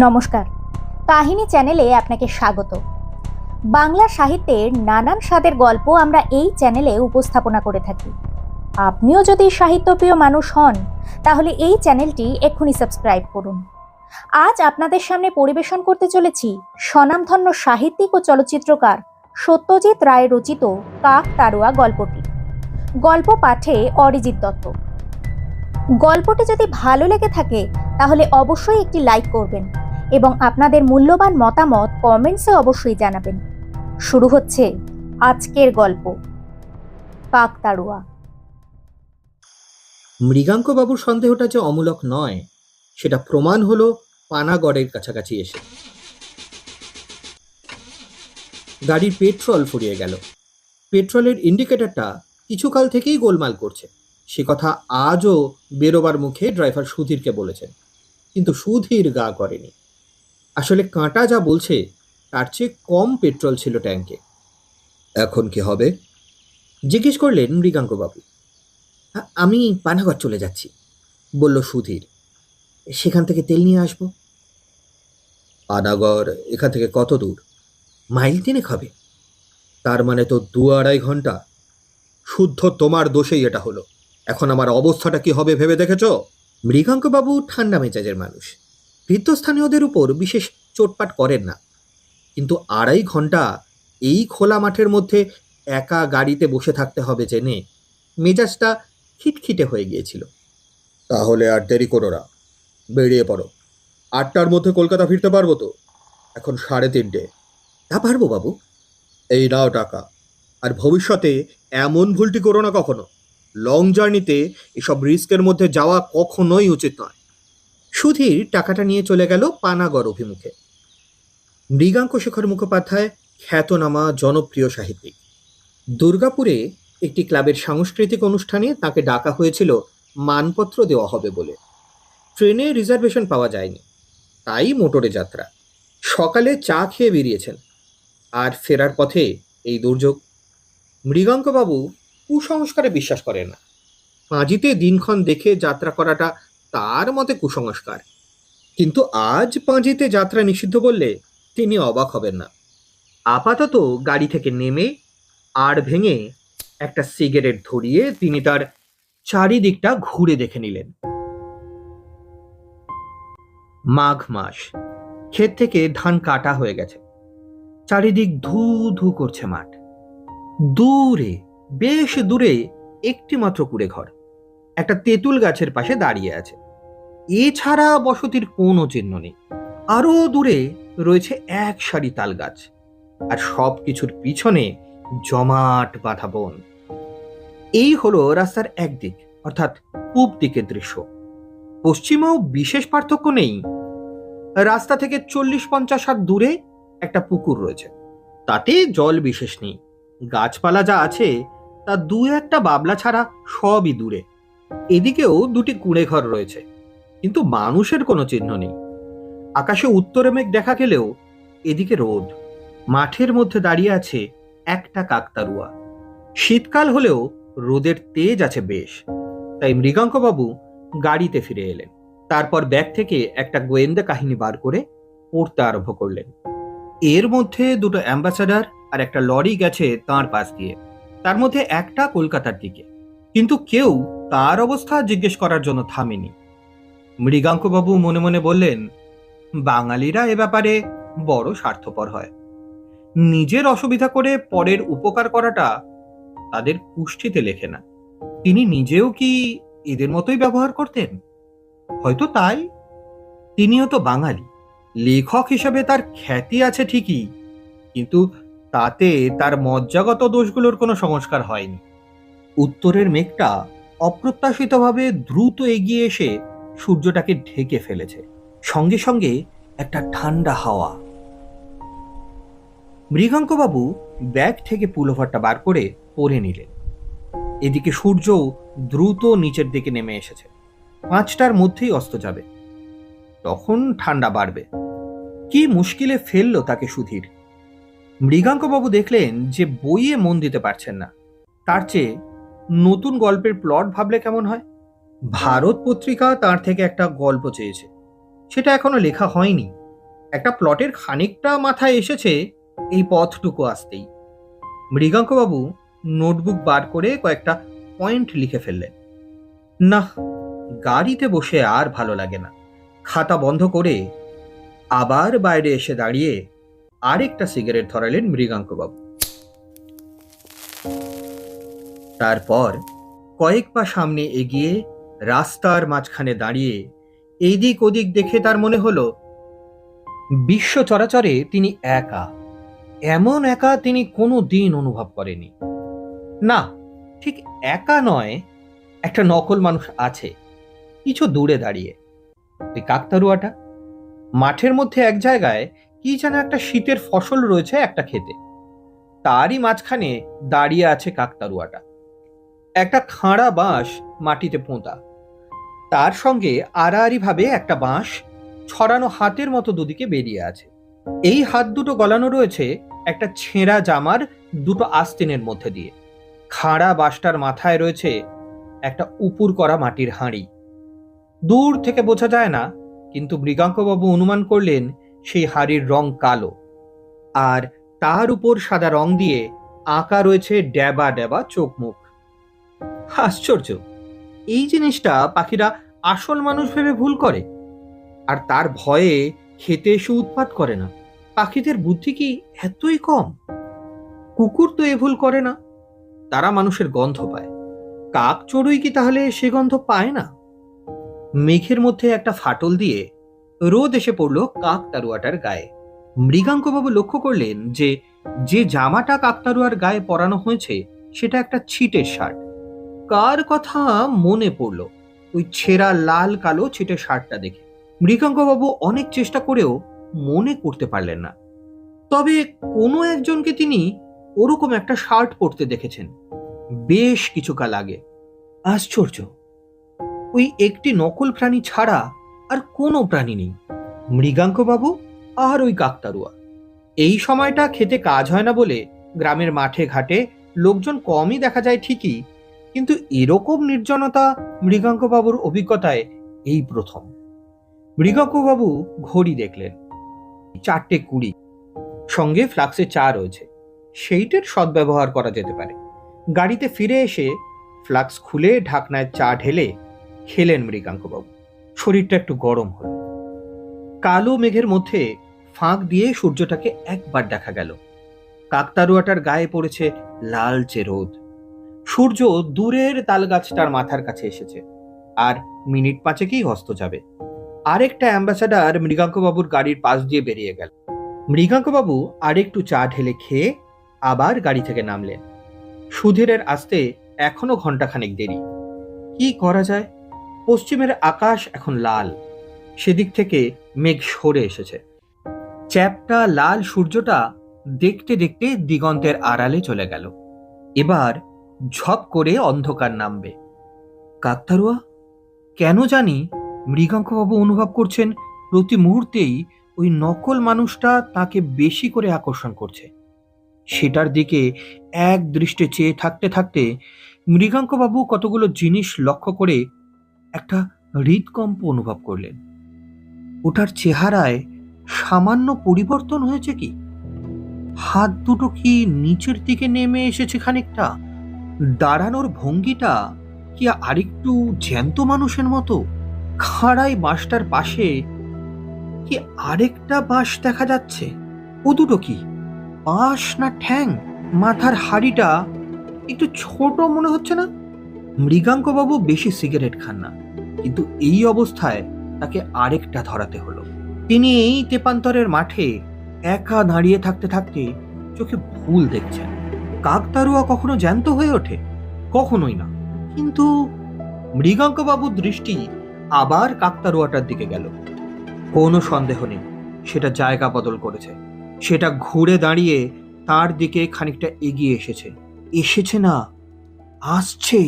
নমস্কার, কাহিনী চ্যানেলে আপনাকে স্বাগত। বাংলা সাহিত্যের নানান স্বাদের গল্প আমরা এই চ্যানেলে উপস্থাপনা করে থাকি। আপনিও যদি সাহিত্যপ্রিয় মানুষ হন, তাহলে এই চ্যানেলটি এক্ষুনি সাবস্ক্রাইব করুন। আজ আপনাদের সামনে পরিবেশন করতে চলেছি স্বনামধন্য সাহিত্যিক ও চলচ্চিত্রকার সত্যজিৎ রায় রচিত কাকতাড়ুয়া গল্পটি। গল্প পাঠে অরিজিৎ দত্ত। গল্পটি যদি ভালো লেগে থাকে তাহলে অবশ্যই একটি লাইক করবেন এবং আপনাদের মূল্যবান মতামত কমেন্টসে অবশ্যই জানাবেন। শুরু হচ্ছে আজকের গল্প, কাকতাড়ুয়া। মৃগাঙ্কবাবুর সন্দেহটা যে অমূলক নয় সেটা প্রমাণ হলো পানাগড়ের কাছাকাছি এসে। গাড়ির পেট্রোল ফুরিয়ে গেল। পেট্রোলের ইন্ডিকেটরটা কিছুকাল থেকেই গোলমাল করছে, সে কথা আজও বেরোবার মুখে ড্রাইভার সুধীরকে বলেছেন, কিন্তু সুধীর গা করেনি। আসলে কাঁটা যা বলছে তার চেয়ে কম পেট্রোল ছিল ট্যাঙ্কে। এখন কি হবে জিজ্ঞেস করলেন মৃগাঙ্কবাবু। আমি পানাগড় চলে যাচ্ছি, বলল সুধীর। সেখান থেকে তেল নিয়ে আসবো। পানাগড় এখান থেকে কত দূর? মাইল 3 হবে। তার মানে তো 2-2.5 ঘন্টা। শুদ্ধ তোমার দোষেই এটা হলো। এখন আমার অবস্থাটা কি হবে ভেবে দেখেছ? মৃগাঙ্কবাবু ঠান্ডা মেজাজের মানুষ, বৃদ্ধস্থানীয়দের উপর বিশেষ চোটপাট করেন না, কিন্তু 2.5 ঘন্টা এই খোলা মাঠের মধ্যে একা গাড়িতে বসে থাকতে হবে জেনে মেজাজটা খিটখিটে হয়ে গিয়েছিল। তাহলে আর দেরি করো না, বেরিয়ে পড়ো। 8টার মধ্যে কলকাতা ফিরতে পারবো তো? এখন 3:30। তা পারবো বাবু। এই নাও টাকা, আর ভবিষ্যতে এমন ভুলটি করো না কখনো। লং জার্নিতে এসব রিস্কের মধ্যে যাওয়া কখনোই উচিত নয়। সুধীর টাকাটা নিয়ে চলে গেল পানাগড় অভিমুখে। মৃগাঙ্কশেখর মুখোপাধ্যায় খ্যাতনামা জনপ্রিয় সাহিত্যিক। দুর্গাপুরে একটি ক্লাবের সাংস্কৃতিক অনুষ্ঠানে তাকে ডাকা হয়েছিল মানপত্র দেওয়া হবে বলে। ট্রেনে রিজার্ভেশন পাওয়া যায়নি, তাই মোটরে যাত্রা। সকালে চা খেয়ে বেরিয়েছেন, আর ফেরার পথে এই দুর্যোগ। মৃগাঙ্কবাবু কুসংস্কারে বিশ্বাস করেন না। পাঁজিতে দিনক্ষণ দেখে যাত্রা করাটা তার মতে কুসংস্কার, কিন্তু আজ পাঁজিতে যাত্রা নিষিদ্ধ বললে তিনি অবাক হবেন না। আপাতত গাড়ি থেকে নেমে আর ভেঙে একটা সিগারেট ধরিয়ে তিনি তার চারিদিকটা ঘুরে দেখে নিলেন। মাঘ মাস, ক্ষেত থেকে ধান কাটা হয়ে গেছে। চারিদিক ধু ধু করছে মাঠ। দূরে, বেশ দূরে একটি মাত্র কুড়ে ঘর একটা তেঁতুল গাছের পাশে দাঁড়িয়ে আছে। এছাড়া বসতির কোনো চিহ্ন নেই। আরো দূরে রয়েছে এক সারি তাল গাছ, আর সব কিছুর পিছনে জমাট বাঁধা বন। এই হলো রাস্তার একদিক, অর্থাৎ পূব দিকের দৃশ্য। পশ্চিমেও বিশেষ পার্থক্য নেই। রাস্তা থেকে 40-50 হাত দূরে একটা পুকুর রয়েছে, তাতে জল বিশেষ নেই। গাছপালা যা আছে তা 2-1টা বাবলা ছাড়া সবই দূরে। এদিকেও 2টি কুঁড়ে ঘর রয়েছে, কিন্তু মানুষের কোনো চিহ্ন নেই। আকাশে উত্তরে মেঘ দেখা গেলেও এদিকে রোদ। মাঠের মধ্যে দাঁড়িয়ে আছে একটা কাকতাড়ুয়া। শীতকাল হলেও রোদের তেজ আছে বেশ, তাই মৃগাঙ্কবাবু গাড়িতে ফিরে এলেন। তারপর ব্যাগ থেকে একটা গোয়েন্দা কাহিনী বার করে পড়তে আরম্ভ করলেন। এর মধ্যে 2টো অ্যাম্বাসাডার আর একটা লরি গেছে তাঁর পাশ দিয়ে, তার মধ্যে একটা কলকাতার দিকে, কিন্তু কেউ তার অবস্থা জিজ্ঞেস করার জন্য থামেনি। মৃগাঙ্কবাবু মনে মনে বললেন, বাঙালিরা এ ব্যাপারে বড় স্বার্থপর হয়। নিজের অসুবিধা করে পরের উপকার করাটা তাদের কুষ্ঠিতে লেখে না। তিনি নিজেও কি এদের মতোই ব্যবহার করতেন? হয়তো তাই। তিনিও তো বাঙালি। লেখক হিসেবে তার খ্যাতি আছে ঠিকই, কিন্তু তাতে তার মজ্জাগত দোষগুলোর কোনো সংস্কার হয়নি। উত্তরের মেঘটা অপ্রত্যাশিতভাবে দ্রুত এগিয়ে এসে সূর্যটাকে ঢেকে ফেলেছে, সঙ্গে সঙ্গে একটা ঠান্ডা হাওয়া। মৃগাঙ্কবাবু ব্যাগ থেকে পুলোভারটা বার করে পরে নিলেন। এদিকে সূর্য দ্রুত নিচের দিকে নেমে এসেছে। 5টার মধ্যেই অস্ত যাবে, তখন ঠান্ডা বাড়বে। কি মুশকিলে ফেললো তাকে সুধীর। মৃগাঙ্কবাবু দেখলেন যে বইয়ে মন দিতে পারছেন না, তার চেয়ে নতুন গল্পের প্লট ভাবলে কেমন হয়। ভারত পত্রিকা তার থেকে একটা গল্প চেয়েছে, সেটা এখনো লেখা হয়নি। একটা প্লটের খানিকটা মাথায় এসেছে এই পথটুকু আসতেই। মৃগাঙ্কবাবু নোটবুক বার করে কয়েকটা পয়েন্ট লিখে ফেললেন। না, গাড়িতে বসে আর ভালো লাগে না। খাতা বন্ধ করে আবার বাইরে এসে দাঁড়িয়ে আরেকটা সিগারেট ধরালেন মৃগাঙ্কবাবু। তারপর কয়েক পা সামনে এগিয়ে রাস্তার মাঝখানে দাঁড়িয়ে এদিক ওদিক দেখে তার মনে হলো বিশ্ব চরাচরে তিনি একা। এমন একা তিনি কোনো দিন অনুভব করেনি। না, ঠিক একা নয়, একটা নকল মানুষ আছে কিছু দূরে দাঁড়িয়ে। ওই কাকতাড়ুয়াটা মাঠের মধ্যে এক জায়গায় কি যেন একটা শীতের ফসল রয়েছে একটা ক্ষেতে, তারই মাঝখানে দাঁড়িয়ে আছে কাকতাড়ুয়াটা। একটা খাঁড়া বাঁশ মাটিতে পোঁতা, তার সঙ্গে আড়াআড়ি ভাবে একটা বাঁশ ছড়ানো হাতের মতো দুদিকে বেরিয়ে আছে। এই হাত দুটো গলানো রয়েছে একটা ছেঁড়া জামার দুটো আস্তিনের মধ্যে দিয়ে। খাঁড়া বাঁশটার মাথায় রয়েছে একটা উপুর করা মাটির হাঁড়ি। দূর থেকে বোঝা যায় না, কিন্তু মৃগাঙ্কবাবু অনুমান করলেন সেই হাঁড়ির রং কালো, আর তার উপর সাদা রং দিয়ে আঁকা রয়েছে ড্যাবা ড্যাবা চোখ মুখ। আশ্চর্য, এই জিনিসটা পাখিরা আসল মানুষ ভেবে ভুল করে, আর তার ভয়ে খেতে এসে উৎপাত করে না। পাখিদের বুদ্ধি কি এতই কম? কুকুর তো এ ভুল করে না, তারা মানুষের গন্ধ পায়। কাক চড়ুই কি তাহলে সে গন্ধ পায় না? মেঘের মধ্যে একটা ফাটল দিয়ে রোদ এসে পড়ল কাকতাড়ুয়াটার গায়ে। মৃগাঙ্কবাবু লক্ষ্য করলেন যে যে জামাটা কাকতাড়ুয়ার গায়ে পরানো হয়েছে সেটা একটা ছিটের শার্ট। কার কথা মনে পড়ল ওই ছেঁড়া লাল কালো ছিটের শার্টটা দেখে। মৃগাঙ্কবাবু অনেক চেষ্টা করেও মনে করতে পারলেন না। তবে কোনো একজনকে তিনি ওরকম একটা শার্ট পরতে দেখেছেন বেশ কিছুকাল আগে। আশ্চর্য, ওই একটি নকল প্রাণী ছাড়া আর কোনো প্রাণী নেই, মৃগাঙ্কবাবু আর ওই কাকতাড়ুয়া। এই সময়টা খেতে কাজ হয় না বলে গ্রামের মাঠে ঘাটে লোকজন কমই দেখা যায় ঠিকই, কিন্তু এরকম নির্জনতা মৃগাঙ্কবাবুর অভিজ্ঞতায় এই প্রথম। মৃগাঙ্কবাবু ঘড়ি দেখলেন, 4:20, সঙ্গে ফ্লাক্সে চা রয়েছে, সেইটার সদ্ব্যবহার করা যেতে পারে। গাড়িতে ফিরে এসে ফ্লাক্স খুলে ঢাকনায় চা ঢেলে খেলেন মৃগাঙ্কবাবু। শরীরটা একটু গরম হলো। কালো মেঘের মধ্যে ফাঁক দিয়ে সূর্যটাকে একবার দেখা গেল। কাকতাড়ুয়াটার গায়ে পড়েছে লালচে রোদ। সূর্য দূরের তালগাছটার মাথার কাছে এসেছে, আর মিনিট 5 অস্ত যাবে। আরেকটা অ্যাম্বাসাডার মৃগাঙ্কবাবুর গাড়ির পাশ দিয়ে বেরিয়ে গেল। মৃগাঙ্কবাবু আরেকটু চা ঢেলে খেয়ে আবার গাড়ি থেকে নামলেন। সুধীরের আসতে এখনো ঘন্টাখানেক দেরি। কি করা যায়? পশ্চিমের আকাশ এখন লাল, সেদিক থেকে মেঘ সরে এসেছে। চ্যাপ্টা লাল সূর্যটা দেখতে দেখতে দিগন্তের আড়ালে চলে গেল। এবার ঝপ করে অন্ধকার নামবে। কাকতাড়ুয়া কেন জানি মৃগাঙ্কবাবু অনুভব করছেন প্রতি মুহূর্তেই ওই নকল মানুষটা তাকে বেশি করে আকর্ষণ করছে। সেটার দিকে এক দৃষ্টে চেয়ে থাকতে থাকতে মৃগাঙ্কবাবু কতগুলো জিনিস লক্ষ্য করে একটা হৃদকম্প অনুভব করলেন। ওটার চেহারায় সামান্য পরিবর্তন হয়েছে কি? হাত দুটো কি নিচের দিকে নেমে এসেছে খানিকটা? দাঁড়ানোর ভঙ্গিটা কি আরেকটু জ্যান্ত মানুষের মতো? খাড়াই বাঁশটার পাশে কি আরেকটা বাঁশ দেখা যাচ্ছে? ও দুটো কি বাঁশ না ঠ্যাং? মাথার হাড়িটা একটু ছোট মনে হচ্ছে না? মৃগাঙ্কবাবু বেশি সিগারেট খান না, কিন্তু এই অবস্থায় তাকে আরেকটা ধরাতে হলো। তিনি এই তেপান্তরের মাঠে একা দাঁড়িয়ে থাকতে থাকতে চোখে ভুল দেখছেন। কাকতাড়ুয়া কখনো জ্যান্ত হয়ে ওঠে? কখনোই না। কিন্তু মৃগাঙ্কবাবুর দৃষ্টি আবার কাকতাড়ুয়াটার দিকে গেল। কোনো সন্দেহ নেই সেটা জায়গা বদল করেছে। সেটা ঘুরে দাঁড়িয়ে তার দিকে খানিকটা এগিয়ে এসেছে না, আসছে।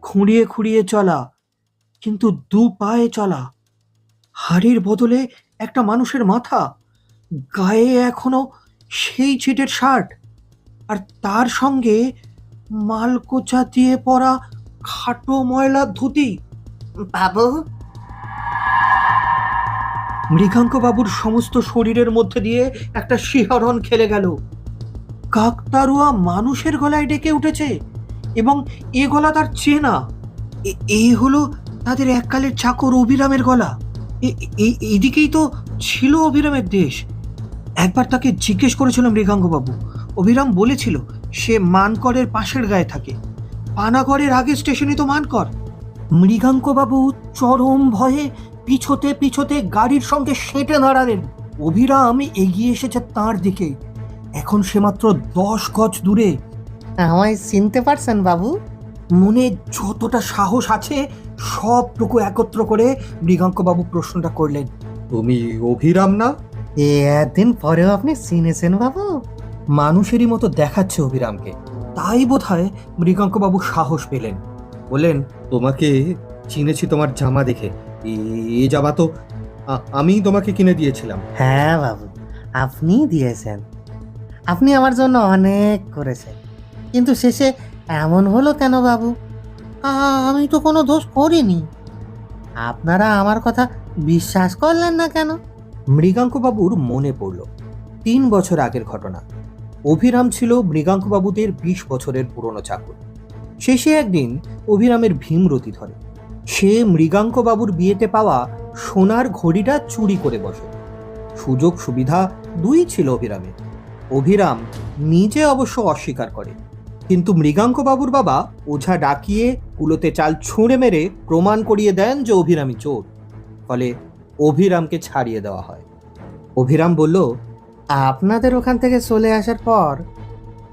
খুঁড়িয়ে খুঁড়িয়ে চলা, কিন্তু দু পায়ে চলা। হাড়ির বদলে একটা মানুষের মাথা, গায়ে এখনো সেই ছিটের শার্ট, আর তার সঙ্গে মালকোচা দিয়ে পরা খাটো ময়লা ধুতি। বাবু, মৃগাঙ্ক বাবুর সমস্ত শরীরের মধ্যে দিয়ে একটা শিহরণ খেলে গেল। কাকতাড়ুয়া মানুষের গলায় ডেকে উঠেছে, এবং এ গলা তার চেনা। এই হলো তাদের এককালের চাকর অভিরামের গলা। এইদিকেই তো ছিল অভিরামের দেশ। একবার তাকে জিজ্ঞেস করেছিল মৃগাঙ্কবাবু। অভিরাম বলেছিল সে মানকরের পাশের গায়ে থাকে। পানাগড়ের আগের স্টেশনে তো মানকর। মৃগাঙ্কবাবু চরম ভয়ে পিছোতে পিছোতে গাড়ির সঙ্গে সেঁটে দাঁড়ালেন। অভিরাম এগিয়ে এসেছে তার দিকে। এখন সে মাত্র 10 গজ দূরে। আমায় চিনতে পারছেন বাবু? মনে যতটা সাহস আছে সবটুকু একত্র করে মৃগাঙ্কবাবু প্রশ্নটা করলেন, তুমি অভিরাম না? এতদিন পরেও আপনি চিনেছেন বাবু? মানুষেরই মতো দেখাচ্ছে অভিরামকে, তাই বোধহয় মৃগাঙ্কবাবু সাহস পেলেন। বললেন, তোমাকে চিনেছি তোমার জামা দেখে। এই জামা তো আমি তোমাকে কিনে দিয়েছিলাম। হ্যাঁ বাবু, আপনি দিয়েছেন। আপনি আমার জন্য অনেক করেছেন, কিন্তু শেষে এমন হলো কেন বাবু? আমি তো কোনো দোষ করিনি। আপনারা আমার কথা বিশ্বাস করলেন না কেন? মৃগাঙ্কবাবুর মনে পড়ল 3 বছর আগের ঘটনা। অভিরাম ছিল মৃগাঙ্কবাবুদের 20 বছরের পুরনো চাকর। শেষে একদিন অভিরামের ভীমরতি ধরে। সে মৃগাঙ্কবাবুর বিয়েতে পাওয়া সোনার ঘড়িটা চুরি করে বসে। সুযোগ সুবিধা দুই ছিল অভিরামের। অভিরাম নিজে অবশ্য অস্বীকার করে, কিন্তু মৃগাঙ্কবাবুর বাবা ওঝা ডাকিয়ে কুলোতে চাল ছুঁড়ে মেরে প্রমাণ করিয়ে দেন যে অভিরামই চোর। ফলে অভিরামকে ছাড়িয়ে দেওয়া হয়। অভিরাম বলল, আপনাদের ওখান থেকে চলে আসার পর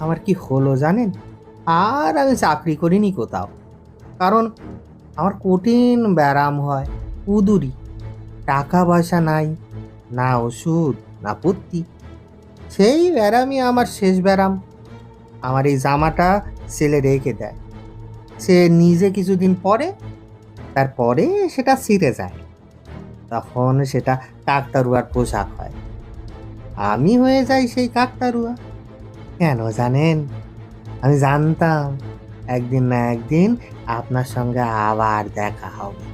আমার কি হলো জানেন? আর আমি চাকরি করিনি কোথাও, কারণ আমার কঠিন ব্যারাম হয়, উদুরি। টাকা পয়সা নাই, না ওষুধ না পত্তি। সেই ব্যারামই আমার শেষ ব্যারাম। আমার এই জামাটা ছেলে রেখে দেয়। সে নিজে কিছুদিন পরে, তারপরে সেটা ছিঁড়ে যায়। তখন সেটা কাকতাড়ুয়ার পোশাক হয়। আমি হয়ে যাই সেই কাকতাড়ুয়া। কেন জানেন? আমি জানতাম একদিন না একদিন আপনার সঙ্গে আবার দেখা হবে।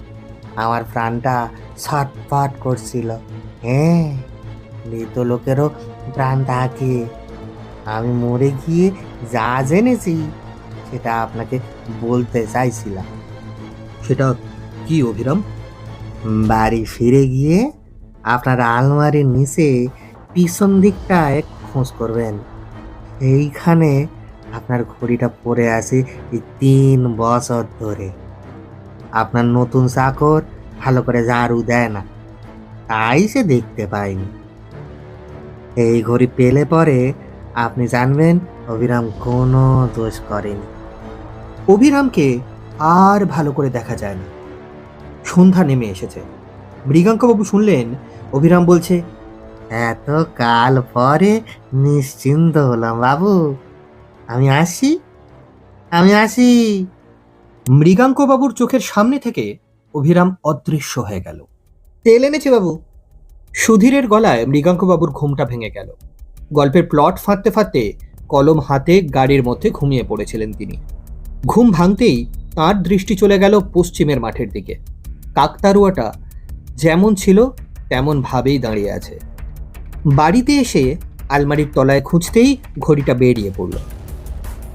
আমার প্রাণটা ছটফট করছিল। হ্যাঁ, মৃত লোকেরও প্রাণ থাকে। আমি মরে গিয়ে যা জেনেছি সেটা আপনাকে বলতে চাইছিলাম। সেটা কি অভিরাম? বাড়ি ফিরে গিয়ে আপনার আলমারির নিচে পিছন দিকটায় খোঁজ করবেন। এইখানে আপনার ঘড়িটা পড়ে আছে এই 3 বছর ধরে। আপনার নতুন চাকর ভালো করে ঝাড়ু দেয় না, তাই সে দেখতে পায়নি। এই ঘড়ি পেলে পরে আপনি জানবেন অভিরাম কোনো দোষ করেনি। অভিরামকে আর ভালো করে দেখা যায় না। সন্ধ্যা নেমে এসেছে। মৃগাঙ্কবাবু শুনলেন অভিরাম বলছে, এত কাল পরে নিশ্চিন্ত হলাম বাবু। আমি আসি। মৃগাঙ্কবাবুর চোখের সামনে থেকে অভিরাম অদৃশ্য হয়ে গেল। তেল এনেছি বাবু। সুধীরের গলায় মৃগাঙ্কবাবুর ঘুমটা ভেঙে গেল। গল্পের প্লট ফাঁদতে ফাঁদতে কলম হাতে গাড়ির মধ্যে ঘুমিয়ে পড়েছিলেন তিনি। ঘুম ভাঙতেই তাঁর দৃষ্টি চলে গেল পশ্চিমের মাঠের দিকে। কাকতাড়ুয়াটা যেমন ছিল তেমন ভাবেই দাঁড়িয়ে আছে। বাড়িতে এসে আলমারির তলায় খুঁজতেই ঘড়িটা বেরিয়ে পড়ল।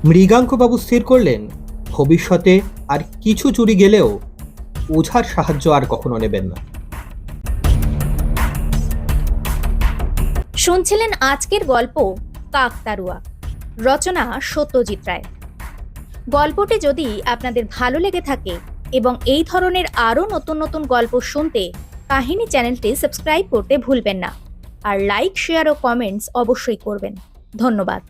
মৃগাঙ্কবাবু স্থির করলেন ভবিষ্যতে আর কিছু চুরি গেলেও ওঝার সাহায্য আর কখনো নেবেন না। শুনছিলেন আজকের গল্প কাকতাড়ুয়া, রচনা সত্যজিৎ রায়। গল্পটি যদি আপনাদের ভালো লেগে থাকে এবং এই ধরনের আরও নতুন নতুন গল্প শুনতে কাহিনী চ্যানেলটি সাবস্ক্রাইব করতে ভুলবেন না। আর লাইক, শেয়ার ও কমেন্টস অবশ্যই করবেন। ধন্যবাদ।